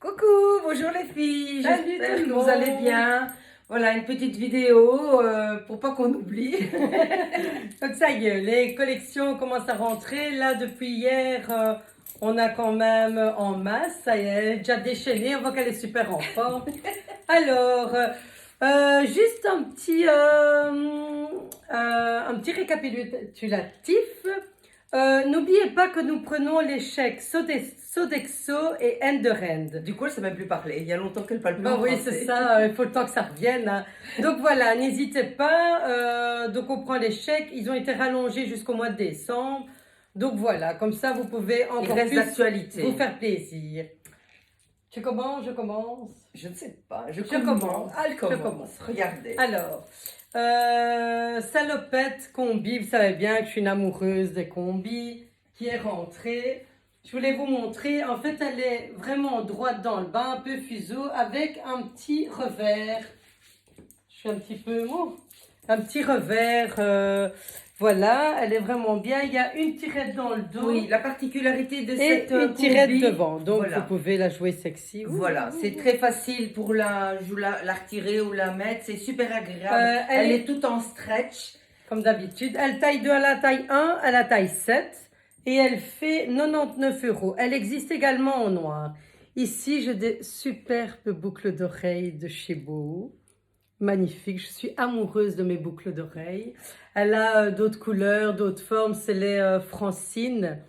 Coucou, bonjour les filles, Salut j'espère tout que le vous allez monde. bien. Voilà une petite vidéo pour pas qu'on oublie. Donc ça y est, les collections commencent à rentrer. Là, depuis hier, on a quand même en masse. Ça y est, elle est déjà déchaînée. On voit qu'elle est super en forme. Alors, juste un petit récapitulatif. N'oubliez pas que nous prenons les chèques Sodexo et Enderend. Du coup, elle sait même plus parler. Il y a longtemps qu'elle parle plus Ben en oui, français. c'est ça, il faut le temps que ça revienne, hein. Donc voilà, n'hésitez pas. Donc on prend les chèques, ils ont été rallongés jusqu'au mois de décembre. Donc voilà, comme ça vous pouvez Il encore reste plus d'actualité. vous faire plaisir. Tu commences, je commence. Je ne sais pas. Je commence. commence. Elle Je commence. commence. Regardez. Alors, salopette combi, vous savez bien que je suis une amoureuse des combis, qui est rentrée. Je voulais vous montrer, en fait elle est vraiment droite dans le bas, un peu fuseau, avec un petit revers. Je suis un petit peu, un petit revers, voilà, elle est vraiment bien. Il y a une tirette dans le dos. Oui, la particularité de Et cette une tirette combi, devant, donc voilà. vous pouvez la jouer sexy. Voilà, c'est très facile pour la retirer ou la mettre, c'est super agréable. Elle est toute en stretch. Comme d'habitude, elle taille 2 à la taille 1 à la taille 7 et elle fait 99 €. Elle existe également en noir. Ici, j'ai des superbes boucles d'oreilles de chez Beau. Magnifique, je suis amoureuse de mes boucles d'oreilles. Elle a d'autres couleurs, d'autres formes, c'est les Francine.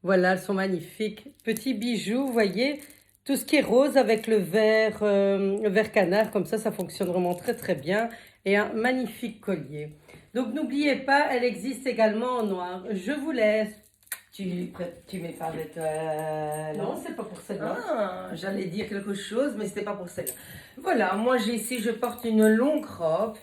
Voilà, elles sont magnifiques. Petits bijoux, vous voyez, tout ce qui est rose avec le vert canard, comme ça fonctionne vraiment très très bien. Et un magnifique collier. Donc n'oubliez pas, elle existe également en noir. Je vous laisse. Tu mets pas avec... Non, c'est pas pour celle-là. Ah, j'allais dire quelque chose, mais c'était pas pour celle-là. Voilà, moi j'ai ici, je porte une longue robe,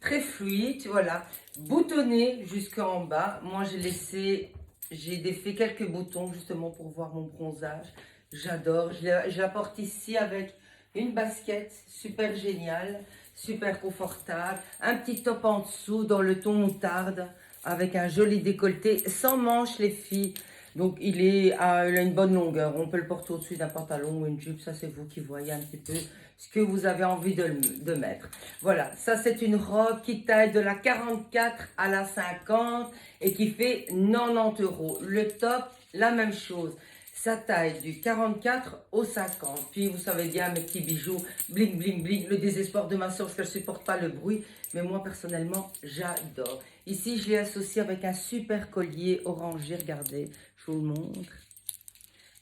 très fluide, voilà, boutonnée jusqu'en bas. Moi j'ai défait quelques boutons justement pour voir mon bronzage. J'adore, je la porte ici avec une basket super géniale, super confortable, un petit top en dessous dans le ton moutarde, avec un joli décolleté, sans manches les filles. Donc il a une bonne longueur, on peut le porter au-dessus d'un pantalon ou une jupe, ça c'est vous qui voyez un petit peu ce que vous avez envie de mettre. Voilà, ça c'est une robe qui taille de la 44 à la 50 et qui fait 90 €. Le top, la même chose. Ça taille du 44 au 50. Puis vous savez bien mes petits bijoux, bling bling bling, le désespoir de ma soeur parce qu'elle ne supporte pas le bruit. Mais moi personnellement, j'adore. Ici, je l'ai associé avec un super collier orangé, regardez, je vous le montre.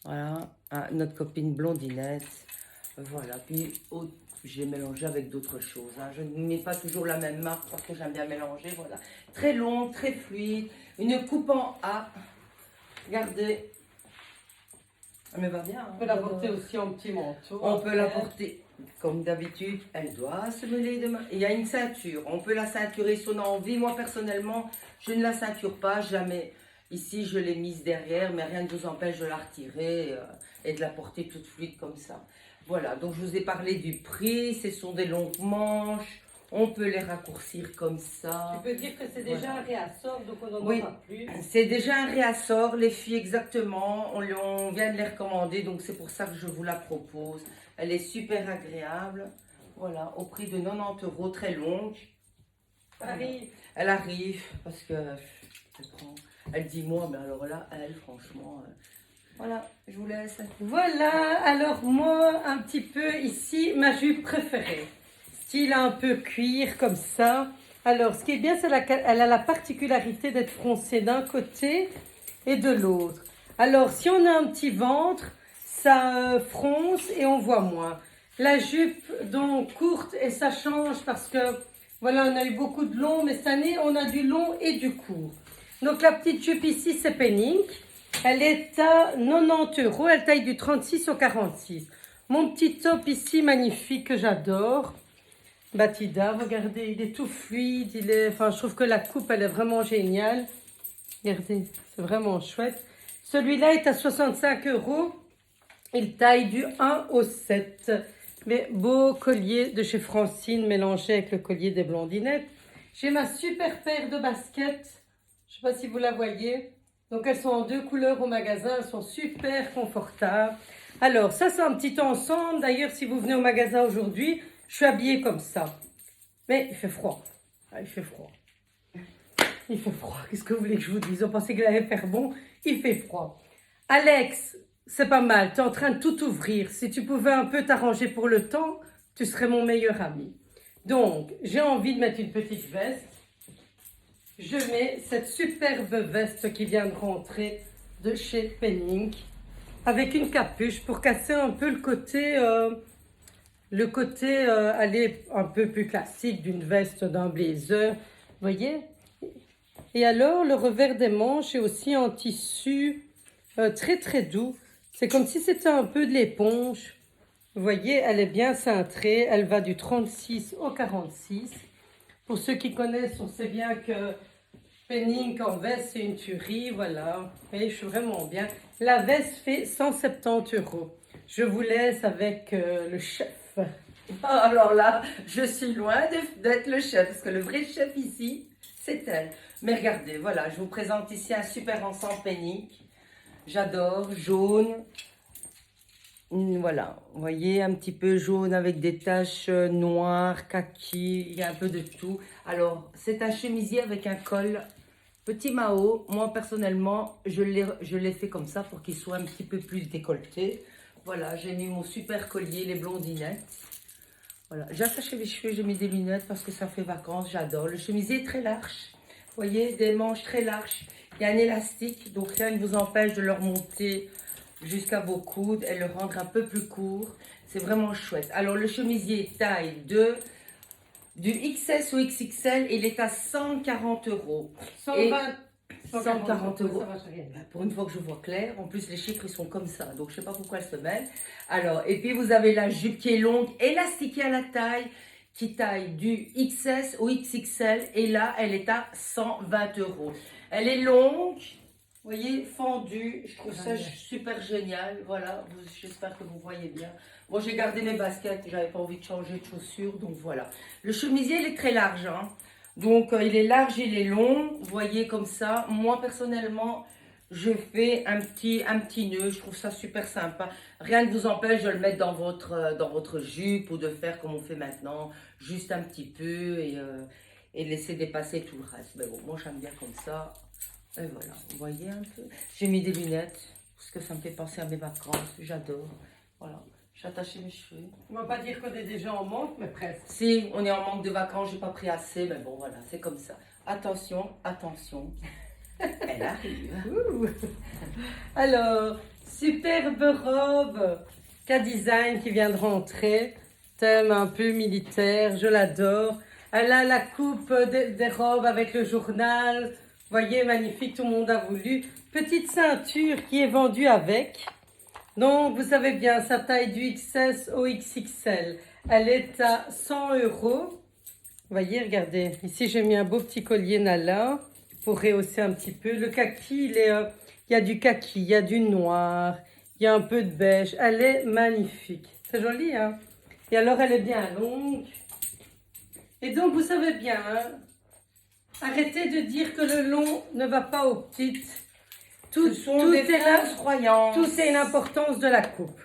Voilà, notre copine blondinette. Voilà, puis j'ai mélangé avec d'autres choses. Hein. Je ne mets pas toujours la même marque parce que j'aime bien mélanger. Voilà, très long, très fluide, une coupe en A. Regardez. Elle me va bien. Hein. On peut la porter aussi en petit manteau. On peut la porter comme d'habitude. Elle doit se mêler de main. Il y a une ceinture. On peut la ceinturer si on a envie. Moi, personnellement, je ne la ceinture pas. Jamais. Ici, je l'ai mise derrière, mais rien ne vous empêche de la retirer et de la porter toute fluide comme ça. Voilà. Donc, je vous ai parlé du prix. Ce sont des longues manches. On peut les raccourcir comme ça. Tu peux dire que c'est déjà un réassort, donc on n'en aura plus. C'est déjà un réassort, les filles, exactement. On vient de les recommander, donc c'est pour ça que je vous la propose. Elle est super agréable. Voilà, au prix de 90 €, très longue. Elle arrive, parce que elle dit moi, mais alors là, elle, franchement... Voilà, je vous laisse. Voilà, alors moi, un petit peu ici, ma jupe préférée. Style un peu cuir, comme ça. Alors, ce qui est bien, c'est qu'elle a la particularité d'être froncée d'un côté et de l'autre. Alors, si on a un petit ventre, ça fronce et on voit moins. La jupe, donc, courte, et ça change parce que, voilà, on a eu beaucoup de long, mais cette année, on a du long et du court. Donc, la petite jupe ici, c'est Penning. Elle est à 90 €. Elle taille du 36 au 46. Mon petit top ici, magnifique, que j'adore. Batida, regardez, il est tout fluide. Enfin, je trouve que la coupe, elle est vraiment géniale. Regardez, c'est vraiment chouette. Celui-là est à 65 €. Il taille du 1 au 7. Mais beau collier de chez Francine mélangé avec le collier des blondinettes. J'ai ma super paire de baskets. Je ne sais pas si vous la voyez. Donc elles sont en 2 couleurs au magasin. Elles sont super confortables. Alors, ça, c'est un petit ensemble. D'ailleurs, si vous venez au magasin aujourd'hui, je suis habillée comme ça. Mais il fait froid. Ah, il fait froid. Il fait froid. Qu'est-ce que vous voulez que je vous dise? On pensait qu'il allait faire bon. Il fait froid. Alex, c'est pas mal. Tu es en train de tout ouvrir. Si tu pouvais un peu t'arranger pour le temps, tu serais mon meilleur ami. Donc, j'ai envie de mettre une petite veste. Je mets cette superbe veste qui vient de rentrer de chez Penning avec une capuche pour casser un peu le côté aller un peu plus classique d'une veste, d'un blazer. Vous voyez? Et alors, le revers des manches est aussi en tissu très très doux. C'est comme si c'était un peu de l'éponge. Vous voyez, elle est bien cintrée. Elle va du 36 au 46. Pour ceux qui connaissent, on sait bien que Penning en veste, c'est une tuerie. Voilà. Et je suis vraiment bien. La veste fait 170 €. Je vous laisse avec le chef. Ah, alors là, je suis loin d'être le chef, parce que le vrai chef ici, c'est elle. Mais regardez, voilà, je vous présente ici un super ensemble Penning. J'adore, jaune. Voilà, vous voyez, un petit peu jaune avec des taches noires, kaki, il y a un peu de tout. Alors, c'est un chemisier avec un col petit Mao. Moi, personnellement, je l'ai fait comme ça pour qu'il soit un petit peu plus décolleté. Voilà, j'ai mis mon super collier, les blondinettes. Voilà, j'ai attaché les cheveux, j'ai mis des lunettes parce que ça fait vacances, j'adore. Le chemisier est très large, vous voyez, des manches très larges. Il y a un élastique, donc rien ne vous empêche de le remonter jusqu'à vos coudes et le rendre un peu plus court. C'est vraiment chouette. Alors, le chemisier taille du XS au XXL, il est à 140 €. 120, 140 €. ça va, j'ai rien. Pour une fois que je vois clair, en plus les chiffres ils sont comme ça, donc je sais pas pourquoi elles se mêlent. Alors, et puis vous avez la jupe qui est longue, élastiquée à la taille, qui taille du XS au XXL, et là elle est à 120 €. Elle est longue, vous voyez, fendue, je trouve ça super génial. Voilà, j'espère que vous voyez bien. Bon, j'ai gardé mes baskets, j'avais pas envie de changer de chaussures, donc voilà. Le chemisier il est très large, hein. Donc, il est large, il est long, vous voyez comme ça. Moi, personnellement, je fais un petit nœud, je trouve ça super sympa. Rien ne vous empêche de le mettre dans votre jupe ou de faire comme on fait maintenant, juste un petit peu et laisser dépasser tout le reste. Mais bon, moi, j'aime bien comme ça. Et voilà, vous voyez un peu. J'ai mis des lunettes parce que ça me fait penser à mes vacances, j'adore. Voilà. J'ai attaché mes cheveux. On va pas dire qu'on est déjà en manque, mais presque. Si, on est en manque de vacances, j'ai pas pris assez, mais bon, voilà, c'est comme ça. Attention, attention. Elle arrive. Ouh. Alors, superbe robe K-Design qui vient de rentrer. Thème un peu militaire, je l'adore. Elle a la coupe des robes avec le journal. Vous voyez, magnifique, tout le monde a voulu. Petite ceinture qui est vendue avec. Donc, vous savez bien, sa taille du XS au XXL, elle est à 100 €. Vous voyez, regardez, ici j'ai mis un beau petit collier Nala pour rehausser un petit peu. Le kaki, il y a du kaki, il y a du noir, il y a un peu de beige. Elle est magnifique. C'est joli, hein? Et alors, elle est bien longue. Et donc, vous savez bien, hein, arrêtez de dire que le long ne va pas aux petites. Tout est là, croyances. tout c'est une importance de la coupe.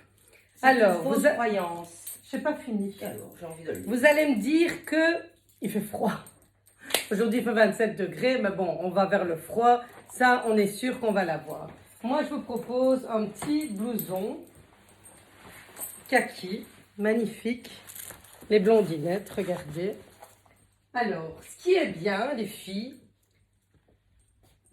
Alors, vous croyances. j'ai pas fini. Alors, j'ai envie de le Vous allez me dire que il fait froid. Aujourd'hui, il fait 27 degrés, mais bon, on va vers le froid. Ça, on est sûr qu'on va l'avoir. Moi, je vous propose un petit blouson kaki, magnifique. Les blondinettes, regardez. Alors, ce qui est bien, les filles,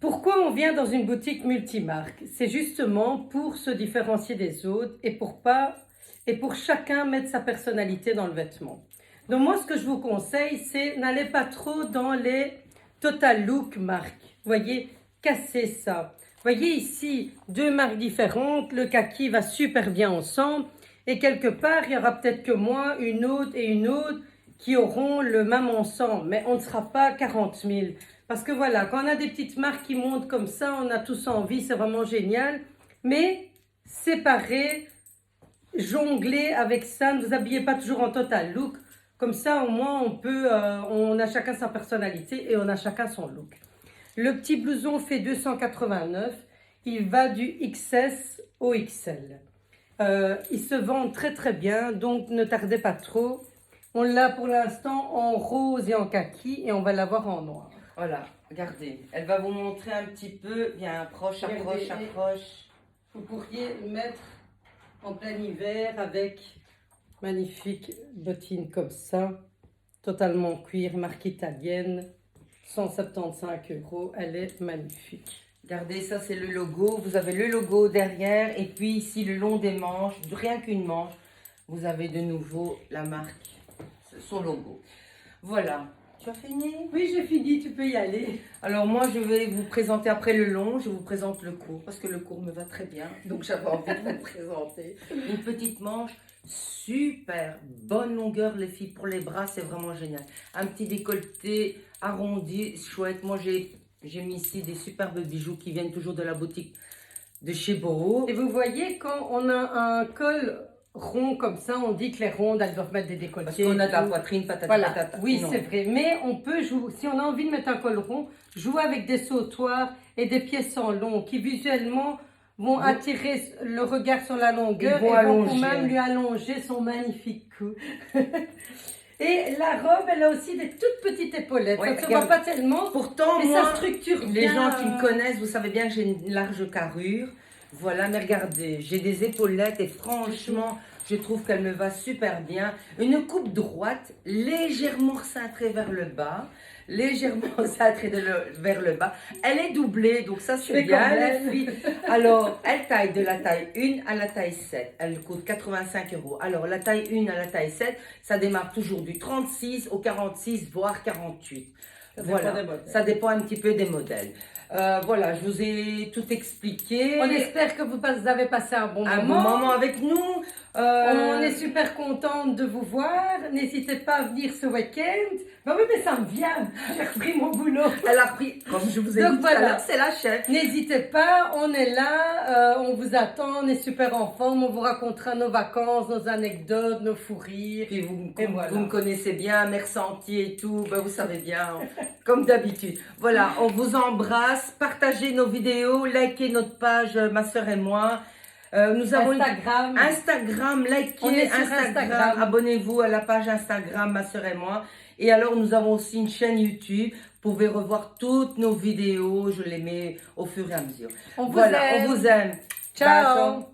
pourquoi on vient dans une boutique multimarque? C'est justement pour se différencier des autres et pour chacun mettre sa personnalité dans le vêtement. Donc moi, ce que je vous conseille, c'est n'allez pas trop dans les total look marques. Voyez, cassez ça. Voyez ici, deux marques différentes. Le kaki va super bien ensemble. Et quelque part, il y aura peut-être que moi, une autre et une autre qui auront le même ensemble. Mais on ne sera pas 40 000. Parce que voilà, quand on a des petites marques qui montent comme ça, on a tous envie, c'est vraiment génial. Mais séparer, jongler avec ça, ne vous habillez pas toujours en total look. Comme ça, au moins, on a chacun sa personnalité et on a chacun son look. Le petit blouson fait 289. Il va du XS au XL. Ils se vendent très très bien, donc ne tardez pas trop. On l'a pour l'instant en rose et en kaki et on va l'avoir en noir. Voilà, regardez. Elle va vous montrer un petit peu. Viens, approche, approche, Regardez. approche. Vous pourriez mettre en plein hiver avec magnifiques bottines comme ça, totalement cuir, marque italienne, 175 €. Elle est magnifique. Regardez, ça c'est le logo. Vous avez le logo derrière et puis ici le long des manches, rien qu'une manche, vous avez de nouveau la marque, son logo. Voilà. Tu as fini? Oui, j'ai fini, tu peux y aller. Alors moi je vais vous présenter après le long, je vous présente le court parce que le court me va très bien. Donc j'avais envie de vous présenter une petite manche super bonne longueur les filles pour les bras, c'est vraiment génial. Un petit décolleté arrondi, chouette. Moi j'ai mis ici des superbes bijoux qui viennent toujours de la boutique de chez Boho. Et vous voyez, quand on a un col rond comme ça, on dit que les rondes, elles doivent mettre des décolletés. Parce qu'on a de la poitrine, patata, Voilà, patata. oui, Non. c'est vrai. Mais on peut jouer, si on a envie de mettre un col rond, jouer avec des sautoirs et des pièces en long qui visuellement vont attirer le regard sur la longueur Ils vont et vont allonger. même lui allonger son magnifique cou. Et la robe, elle a aussi des toutes petites épaulettes. Ouais, ça ne se voit regarde. pas tellement, Pourtant, mais moi, ça structure les bien. gens qui me connaissent, vous savez bien que j'ai une large carrure. Voilà, mais regardez, j'ai des épaulettes et franchement, je trouve qu'elle me va super bien. Une coupe droite, légèrement cintrée vers le bas. Légèrement cintrée vers le bas. Elle est doublée, donc ça c'est Mais bien quand les même. filles. Alors, elle taille de la taille 1 à la taille 7. Elle coûte 85 €. Alors, la taille 1 à la taille 7, ça démarre toujours du 36 au 46, voire 48. Ça dépend Voilà, des modèles. ça dépend un petit peu des modèles. Voilà, je vous ai tout expliqué. On espère que vous avez passé un bon Un bon moment avec nous. On est super contente de vous voir. N'hésitez pas à venir ce week-end. Bah oui, mais ça me vient. J'ai repris mon boulot. Elle a pris, comme je vous ai Donc dit tout à voilà. l'heure, c'est la chef. N'hésitez pas, on est là, on vous attend, on est super en forme, on vous racontera nos vacances, nos anecdotes, nos fous rires. Puis vous, Et voilà. vous me connaissez bien, mère Sentier et tout, ben vous savez bien, comme d'habitude. Voilà, on vous embrasse, partagez nos vidéos, likez notre page, ma soeur et moi. Nous avons Instagram, likez On est sur Instagram. Abonnez-vous à la page Instagram, ma soeur et moi. Et alors, nous avons aussi une chaîne YouTube. Vous pouvez revoir toutes nos vidéos. Je les mets au fur et à mesure. On vous voilà, aime. on vous aime. Ciao. Bye.